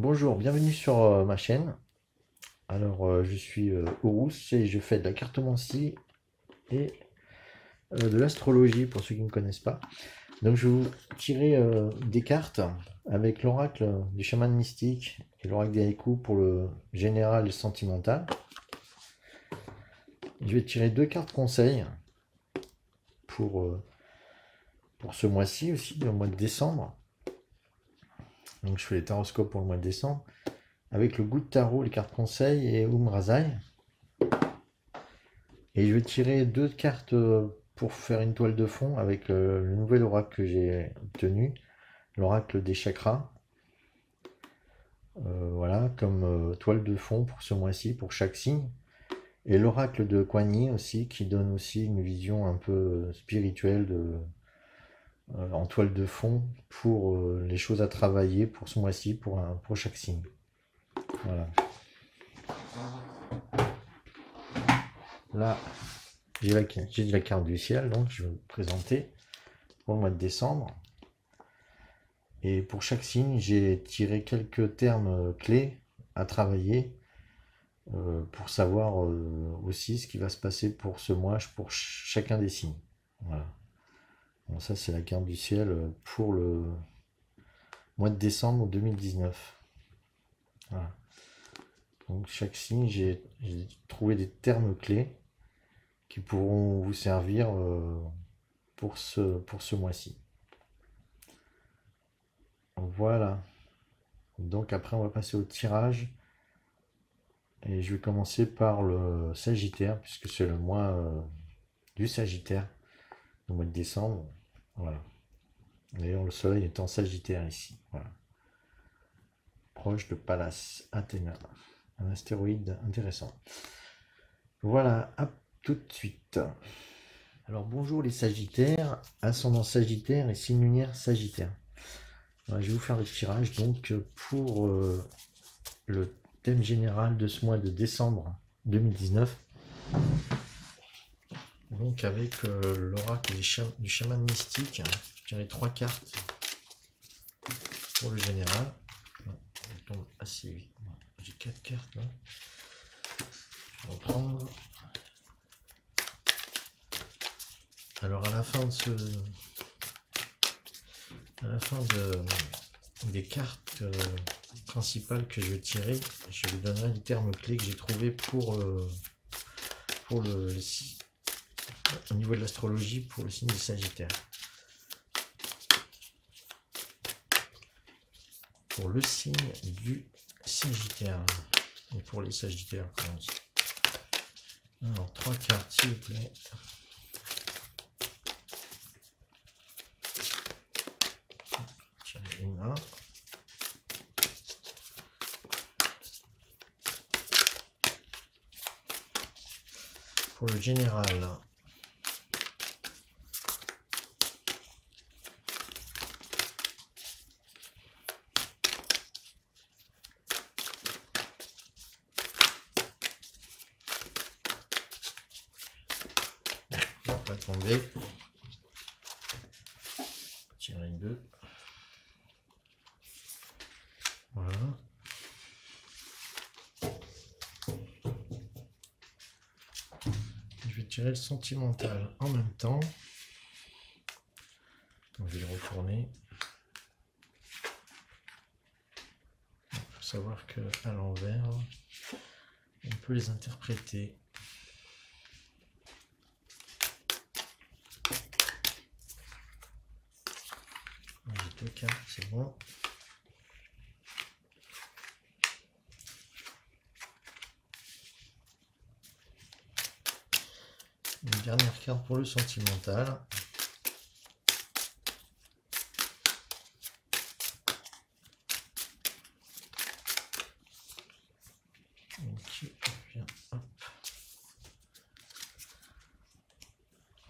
Bonjour, bienvenue sur ma chaîne. Je suis Horus et je fais de la cartomancie et de l'astrologie pour ceux qui ne connaissent pas. Donc, je vais vous tirer des cartes avec l'oracle du chaman mystique et l'oracle des haïkus pour le général et le sentimental. Je vais tirer deux cartes conseils pour, euh, pour ce mois-ci aussi, le mois de décembre. Donc, je fais les taroscopes pour le mois de décembre avec le goût de tarot, les cartes conseils et Umrazai. Et je vais tirer deux cartes pour faire une toile de fond avec le nouvel oracle que j'ai obtenu, l'oracle des chakras. Voilà, comme toile de fond pour ce mois-ci, pour chaque signe. Et l'oracle de Kuan Yin aussi, qui donne aussi une vision un peu spirituelle en toile de fond pour les choses à travailler pour ce mois-ci, pour chaque signe. Voilà. Là, j'ai la carte du ciel, donc je vais vous présenter pour le mois de décembre. Et pour chaque signe, j'ai tiré quelques termes clés à travailler pour savoir aussi ce qui va se passer pour ce mois pour chacun des signes. Voilà. Bon, ça, c'est la carte du ciel pour le mois de décembre 2019. Voilà. Donc, chaque signe, j'ai trouvé des termes clés qui pourront vous servir pour ce mois-ci. Voilà. Donc, après, on va passer au tirage. Et je vais commencer par le Sagittaire, puisque c'est le mois du Sagittaire, le mois de décembre. Voilà. D'ailleurs, le soleil est en Sagittaire ici. Voilà. Proche de Pallas Athéna. Un astéroïde intéressant. Voilà, à tout de suite. Alors bonjour les Sagittaires, ascendant Sagittaire et signe lunaire Sagittaire. Voilà, je vais vous faire le tirage donc pour le thème général de ce mois de décembre 2019. Donc avec l'oracle du chaman mystique, je dirais trois cartes pour le général. Elle tombe assez vite. J'ai quatre cartes là. Je vais reprendre. Alors à la fin des cartes principales que je vais tirer, je vous donnerai les termes clés que j'ai trouvés pour au niveau de l'astrologie pour le signe du Sagittaire. Pour le signe du Sagittaire. Et pour les Sagittaires, alors, trois cartes, s'il vous plaît. Tirer une main. Pour le général. Pas tomber. Tirer une deux. Voilà. Je vais tirer le sentimental en même temps. Donc je vais le retourner. Il faut savoir que à l'envers, on peut les interpréter. J'ai deux cartes, c'est bon. Une dernière carte pour le sentimental. Qui vient, hop.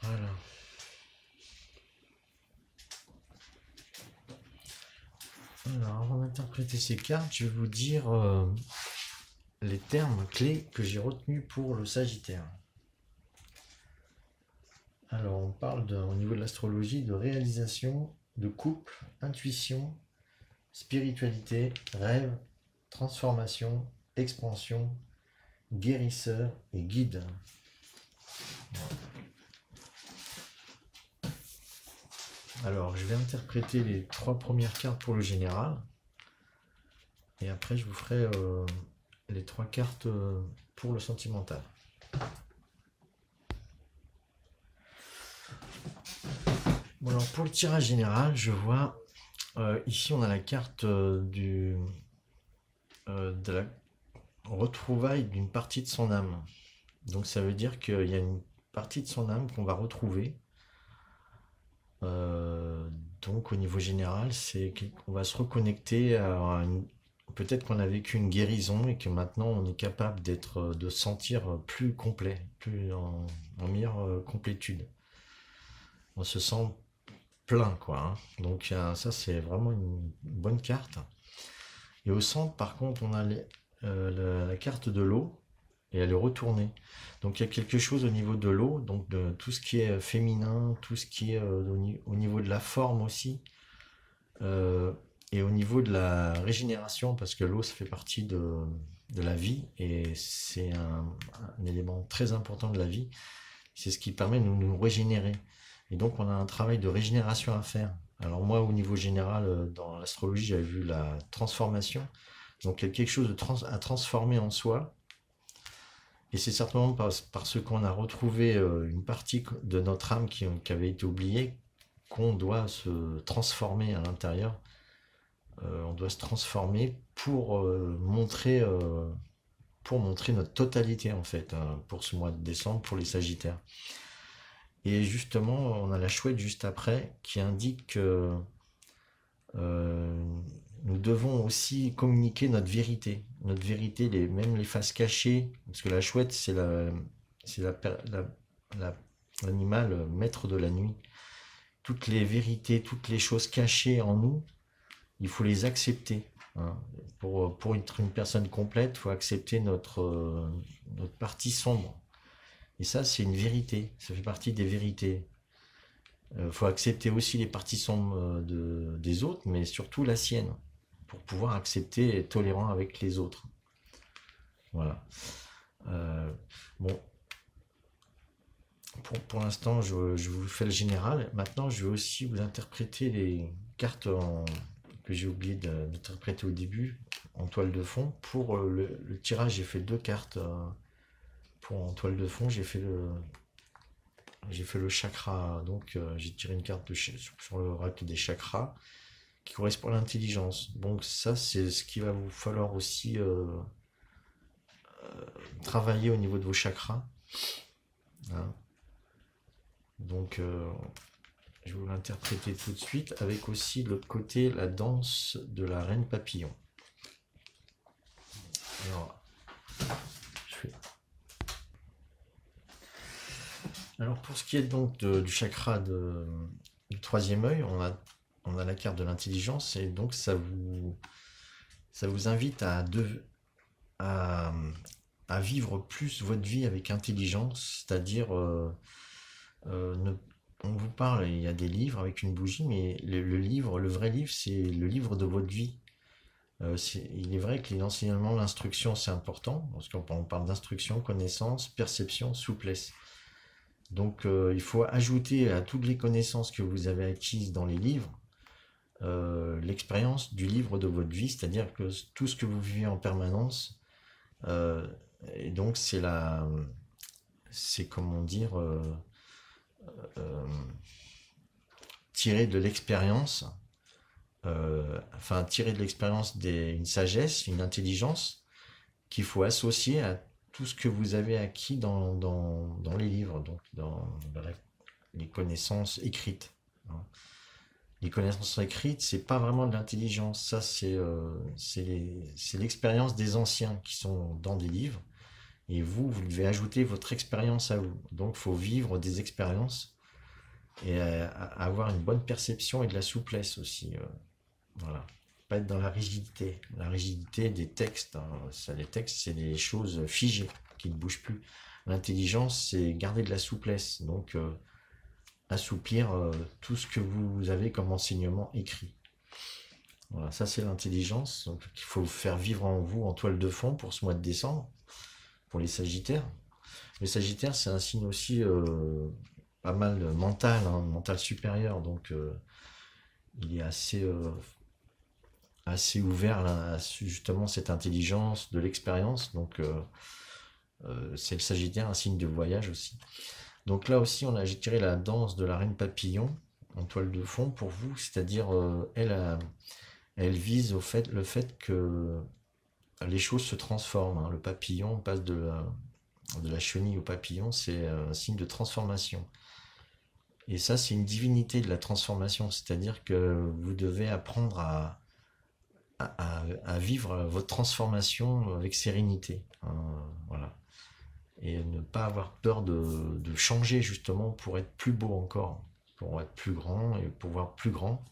Voilà. Alors, avant d'interpréter ces cartes, je vais vous dire les termes clés que j'ai retenus pour le Sagittaire. Alors, on parle au niveau de l'astrologie de réalisation, de couple, intuition, spiritualité, rêve transformation, expansion, guérisseur et guide. Alors, je vais interpréter les 3 premières cartes pour le général. Et après, je vous ferai les 3 cartes pour le sentimental. Bon, alors pour le tirage général, je vois ici on a la carte de la retrouvaille d'une partie de son âme. Donc ça veut dire qu'il y a une partie de son âme qu'on va retrouver. Donc au niveau général, c'est qu'on va se reconnecter à peut-être qu'on a vécu une guérison et que maintenant on est capable de se sentir plus complet, plus en meilleure complétude. On se sent plein, quoi, hein. Donc ça c'est vraiment une bonne carte. Et au centre, par contre, on a la carte de l'eau et elle est retournée. Donc il y a quelque chose au niveau de l'eau, donc de tout ce qui est féminin, tout ce qui est au niveau de la forme aussi, et au niveau de la régénération, parce que l'eau ça fait partie de la vie et c'est un élément très important de la vie. C'est ce qui permet de nous régénérer. Et donc on a un travail de régénération à faire. Alors moi au niveau général dans l'astrologie j'avais vu la transformation. Donc il y a quelque chose à transformer en soi. Et c'est certainement parce qu'on a retrouvé une partie de notre âme qui avait été oubliée qu'on doit se transformer à l'intérieur. On doit se transformer pour montrer notre totalité en fait, hein, pour ce mois de décembre, pour les Sagittaires. Et justement, on a la chouette juste après qui indique que nous devons aussi communiquer notre vérité, même les faces cachées, parce que la chouette, c'est l'animal maître de la nuit. Toutes les vérités, toutes les choses cachées en nous, il faut les accepter, hein. Pour être une personne complète, il faut accepter notre partie sombre. Et ça, c'est une vérité, ça fait partie des vérités. Faut accepter aussi les parties sombres des autres, mais surtout la sienne, pour pouvoir accepter et être tolérant avec les autres. Voilà. Bon, pour l'instant, je vous fais le général. Maintenant, je vais aussi vous interpréter les cartes que j'ai oublié d'interpréter au début, en toile de fond. Pour le tirage, j'ai fait 2 cartes. En toile de fond, j'ai fait le chakra, donc j'ai tiré une carte sur le rack des chakras qui correspond à l'intelligence. Donc ça, c'est ce qu'il va vous falloir aussi travailler au niveau de vos chakras, hein. Donc je vais vous l'interpréter tout de suite avec aussi de l'autre côté la danse de la reine papillon. Alors pour ce qui est donc du chakra du 3e œil, on a la carte de l'intelligence et donc ça vous invite à vivre plus votre vie avec intelligence, c'est-à-dire on vous parle, il y a des livres avec une bougie, mais le vrai livre, c'est le livre de votre vie. Il est vrai que l'enseignement, l'instruction, c'est important, parce qu'on parle d'instruction, connaissance, perception, souplesse. Donc il faut ajouter à toutes les connaissances que vous avez acquises dans les livres, l'expérience du livre de votre vie, c'est-à-dire que tout ce que vous vivez en permanence, et donc c'est comment dire, tirer de l'expérience, tirer de l'expérience une sagesse, une intelligence qu'il faut associer à tout ce que vous avez acquis dans les livres, donc dans les connaissances écrites, hein. Les connaissances écrites, c'est pas vraiment de l'intelligence, ça c'est l'expérience des anciens qui sont dans des livres, et vous devez ajouter votre expérience à vous. Donc il faut vivre des expériences et avoir une bonne perception et de la souplesse aussi, voilà. Pas être dans la rigidité des textes, hein. Les textes, c'est des choses figées qui ne bougent plus. L'intelligence, c'est garder de la souplesse, donc assouplir tout ce que vous avez comme enseignement écrit. Voilà, ça c'est l'intelligence donc, qu'il faut faire vivre en vous en toile de fond pour ce mois de décembre, pour les Sagittaires. Les Sagittaires, c'est un signe aussi pas mal mental, hein, mental supérieur, donc il est assez ouvert là, à justement cette intelligence, de l'expérience, donc c'est le Sagittaire, un signe de voyage aussi. Donc là aussi, j'ai tiré la danse de la reine papillon en toile de fond pour vous, c'est-à-dire elle vise le fait que les choses se transforment, hein. Le papillon passe de la chenille au papillon, c'est un signe de transformation. Et ça, c'est une divinité de la transformation, c'est-à-dire que vous devez apprendre à vivre votre transformation avec sérénité, hein, voilà. Et ne pas avoir peur de changer justement pour être plus beau encore, pour être plus grand et pour voir plus grand.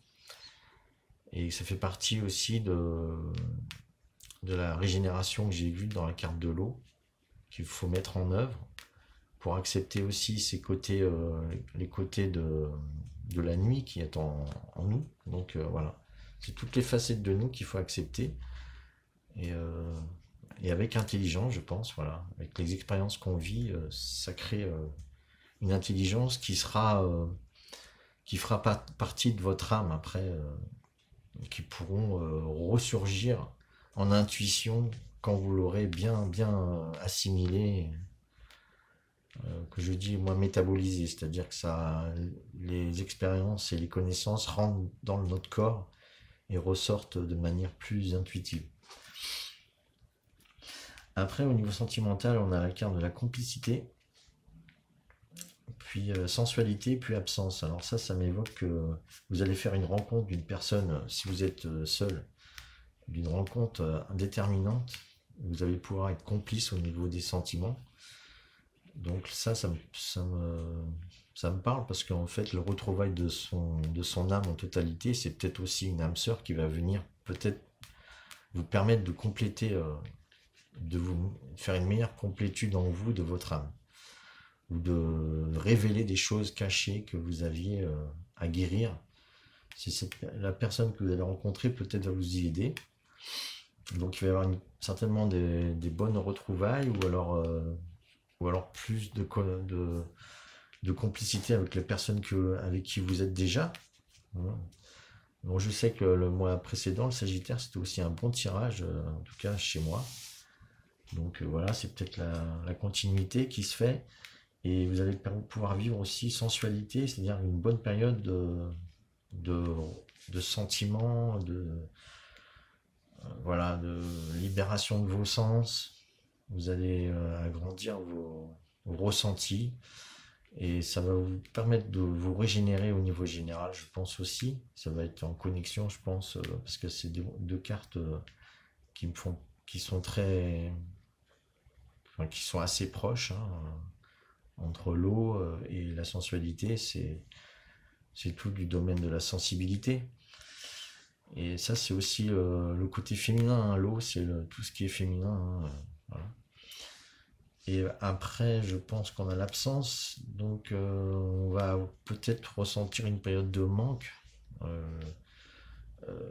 Et ça fait partie aussi de la régénération que j'ai vue dans la carte de l'eau, qu'il faut mettre en œuvre pour accepter aussi ces côtés, les côtés de la nuit qui est en nous. Donc voilà, c'est toutes les facettes de nous qu'il faut accepter. Et, euh, et avec intelligence, je pense, voilà, avec les expériences qu'on vit, ça crée une intelligence qui fera partie de votre âme après, qui pourront ressurgir en intuition quand vous l'aurez bien assimilé, que je dis moi métabolisé, c'est-à-dire que les expériences et les connaissances rentrent dans notre corps et ressortent de manière plus intuitive. Après, au niveau sentimental, on a la carte de la complicité, puis sensualité, puis absence. Alors ça m'évoque que vous allez faire une rencontre d'une personne, si vous êtes seul, d'une rencontre déterminante. Vous allez pouvoir être complice au niveau des sentiments. Donc ça me parle parce qu'en fait, le retrouvail de son âme en totalité, c'est peut-être aussi une âme sœur qui va venir peut-être vous permettre de compléter, de vous faire une meilleure complétude en vous de votre âme, ou de révéler des choses cachées que vous aviez à guérir. La personne que vous allez rencontrer peut-être va vous y aider. Donc il va y avoir certainement des bonnes retrouvailles, ou alors plus de complicité avec les personnes avec qui vous êtes déjà. Voilà. Donc je sais que le mois précédent, le Sagittaire, c'était aussi un bon tirage, en tout cas chez moi. Donc voilà, c'est peut-être la continuité qui se fait. Et vous allez pouvoir vivre aussi sensualité, c'est-à-dire une bonne période de, de sentiments, voilà, de libération de vos sens. Vous allez agrandir vos ressentis et ça va vous permettre de vous régénérer au niveau général, je pense aussi. Ça va être en connexion, je pense, parce que c'est deux cartes qui sont enfin, qui sont assez proches, hein, entre l'eau et la sensualité. C'est tout du domaine de la sensibilité. Et ça, c'est aussi le côté féminin, hein. L'eau, c'est tout ce qui est féminin, hein, voilà. Et après, je pense qu'on a l'absence, donc on va peut-être ressentir une période de manque. euh,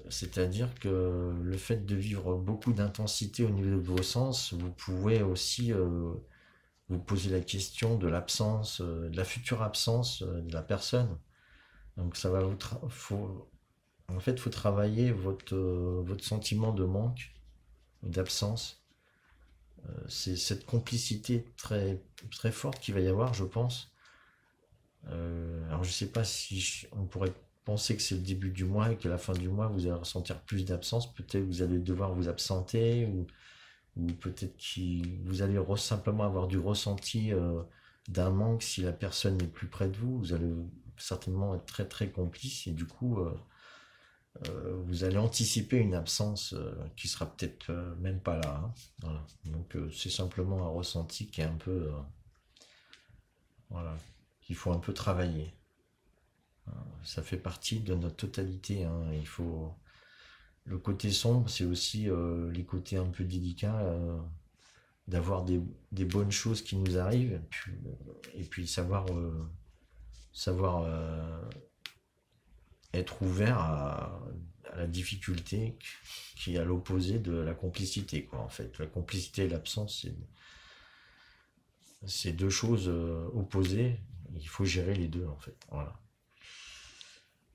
C'est-à-dire que le fait de vivre beaucoup d'intensité au niveau de vos sens, vous pouvez aussi vous poser la question de l'absence, de la future absence de la personne. Donc ça va en fait, faut travailler votre sentiment de manque, d'absence. C'est cette complicité très, très forte qu'il va y avoir, je pense. Alors je sais pas si on pourrait penser que c'est le début du mois et qu'à la fin du mois vous allez ressentir plus d'absence. Peut-être que vous allez devoir vous absenter, ou peut-être que vous allez simplement avoir du ressenti d'un manque si la personne n'est plus près de vous. Vous allez certainement être très très complice et du coup vous allez anticiper une absence qui sera peut-être même pas là, hein. Voilà. Donc c'est simplement un ressenti qui est un peu voilà, qu'il faut un peu travailler. Ça fait partie de notre totalité, hein. Il faut le côté sombre, c'est aussi les côtés un peu délicats, d'avoir des bonnes choses qui nous arrivent, et puis savoir être ouvert à la difficulté qui est à l'opposé de la complicité, quoi, en fait. La complicité et l'absence, c'est deux choses opposées. Il faut gérer les deux, en fait. Voilà.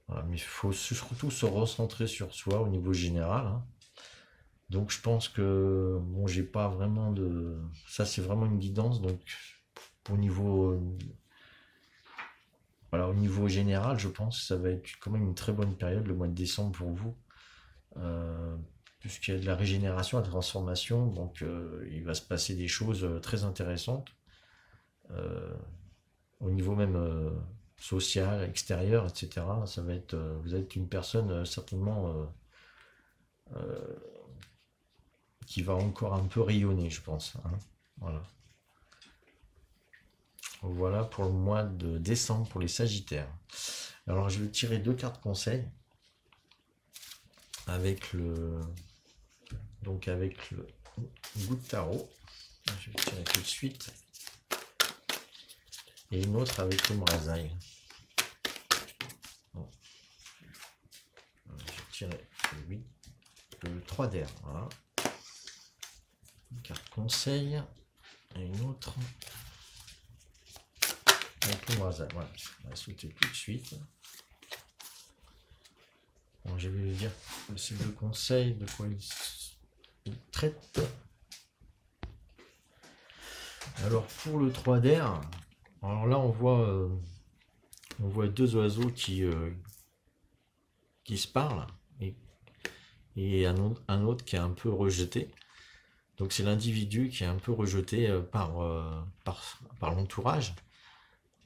Voilà. Mais il faut surtout se recentrer sur soi au niveau général, hein. Donc je pense que bon, j'ai pas vraiment de. Ça, c'est vraiment une guidance. Donc au niveau, voilà, au niveau général, je pense que ça va être quand même une très bonne période, le mois de décembre pour vous. Euh, Puisqu'il y a de la régénération, de la transformation, donc il va se passer des choses très intéressantes euh, au niveau même social, extérieur, etc. Ça va être, vous êtes une personne certainement qui va encore un peu rayonner, je pense, hein. Voilà. Voilà pour le mois de décembre pour les Sagittaires. Alors je vais tirer deux cartes conseils avec le goût de tarot. Je vais tirer tout de suite. Et une autre avec le Mrazaï. Bon. Je vais tirer le 3 d'air. Voilà. Une carte conseil. Et une autre avec le Mrazaï. Voilà. On va sauter tout de suite. Bon, je vais lui dire ces deux conseils de quoi il traite. Alors pour le 3 d'air, alors là on voit deux oiseaux qui se parlent et un autre qui est un peu rejeté. Donc c'est l'individu qui est un peu rejeté par l'entourage.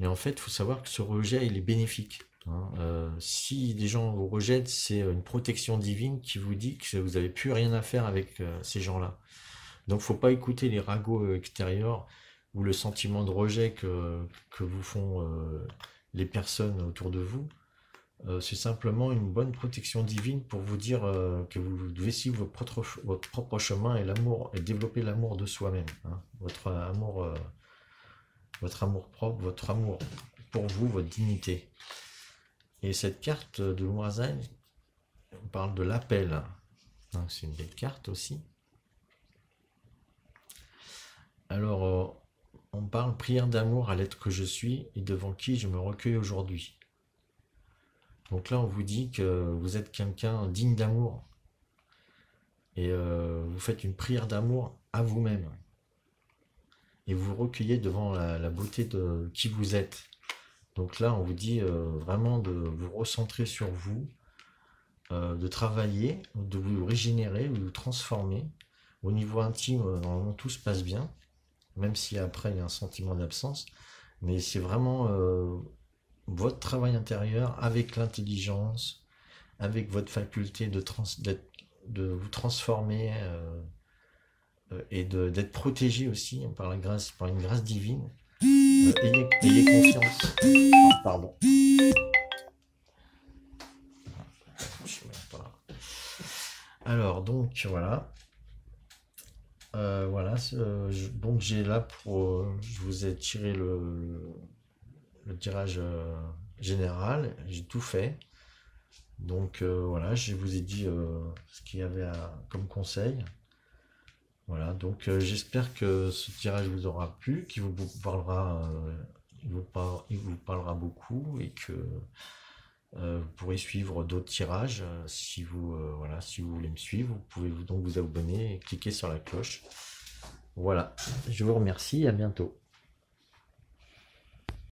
Mais en fait, il faut savoir que ce rejet, il est bénéfique, hein. Si des gens vous rejettent, c'est une protection divine qui vous dit que vous n'avez plus rien à faire avec ces gens-là. Donc, faut pas écouter les ragots extérieurs ou le sentiment de rejet que vous font les personnes autour de vous. C'est simplement une bonne protection divine pour vous dire que vous devez suivre votre propre chemin et l'amour et développer l'amour de soi-même, hein. Votre amour propre, votre amour pour vous, votre dignité. Et cette carte de Moiselle, on parle de l'appel, hein. C'est une belle carte aussi. Alors, on parle prière d'amour à l'être que je suis et devant qui je me recueille aujourd'hui. Donc là, on vous dit que vous êtes quelqu'un digne d'amour et vous faites une prière d'amour à vous-même. Et vous vous recueillez devant la beauté de qui vous êtes. Donc là, on vous dit vraiment de vous recentrer sur vous, de travailler, de vous régénérer, de vous transformer. Au niveau intime, normalement, tout se passe bien, même si après, il y a un sentiment d'absence. Mais c'est vraiment votre travail intérieur avec l'intelligence, avec votre faculté de vous transformer et d'être protégé aussi par une grâce divine. Ayez confiance. Oh, pardon. Alors, donc, voilà. Voilà. Donc, j'ai là pour. Je vous ai tiré le tirage général. J'ai tout fait. Donc, voilà. Je vous ai dit ce qu'il y avait comme conseil. Voilà, donc j'espère que ce tirage vous aura plu, qu'il vous parlera, il vous parlera beaucoup et que vous pourrez suivre d'autres tirages si vous, voilà, si vous voulez me suivre. Vous pouvez donc vous abonner et cliquer sur la cloche. Voilà, je vous remercie, à bientôt.